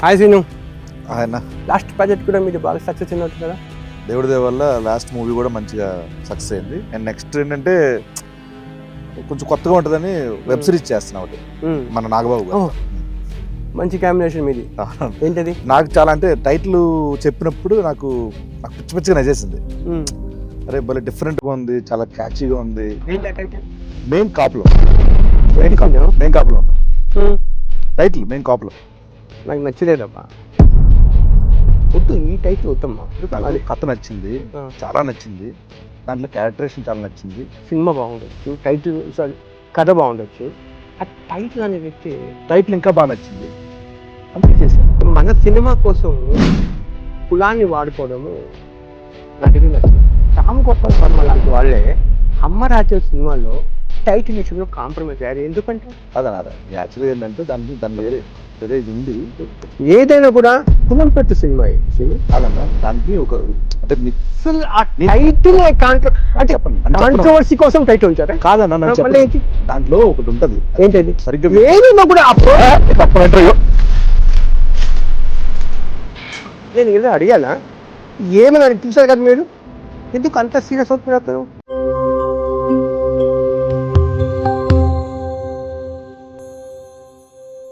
Hi Seenu. ఆయన last project కూడా మీరు బాగా సక్సెస్ అయినట్టు కదా. దేవుడి దయ వల్ల లాస్ట్ మూవీ కూడా మంచిగా సక్సెస్ అయింది. అండ్ నెక్స్ట్ ఏంటంటే కొంచెం కొత్తగా ఉంటుందని వెబ్ సిరీస్ చేస్తున్నా ఒకటి మన నాగబాబు గారు. మంచి కాంబినేషన్ మీది. ఏంటది? నాకు చాలా అంటే టైటిల్ చెప్పినప్పుడు నాకు పిచ్చి పిచ్చిగా నచ్చేసింది. అరే భలే డిఫరెంట్గా ఉంది, చాలా క్యాచీగా ఉంది. మెయిన్ కాపులో ఉంటాం టైటిల్ మెయిన్ కాపులో. నాకు నచ్చలేదమ్మా. వద్దు, ఈ టైటిల్ వద్దమ్మా. నాకు కథ నచ్చింది, చాలా నచ్చింది. దాంట్లో క్యారెక్టరేషన్ చాలా నచ్చింది. సినిమా బాగుండొచ్చు, టైటిల్ సారీ కథ బాగుండొచ్చు, ఆ టైటిల్ అనే వ్యక్తి టైటిల్ ఇంకా బాగా నచ్చింది అందుకే చేశాను. మన సినిమా కోసం కులాన్ని వాడుకోవడము నాకు నచ్చింది. రామ్ గోపాల్ వర్మ లాంటి వాళ్ళే అమ్మరాజ్య సినిమాలో టైటిల్ విషయంలో కాంప్రమైజ్ అయ్యారు. ఎందుకంటే అదే యాక్చువల్గా ఏంటంటే దాని వేరే ఇది ఉంది. ఏదైనా కూడా కులం పెట్టు సినిమా కాదన్నా, దానికి ఒక అంటే టైటిల్ చెప్పండి కాంట్రవర్సీ కోసం టైటిల్ ఉంచారా? కాదన్నా దాంట్లో ఒకటి ఉంటది. ఏంటది? సరిగ్గా ఏదైనా కూడా నేను ఏదో అడిగానా? ఏమని చూసారు కదా మీరు, ఎందుకు అంత సీరియస్ అవుతున్నారు?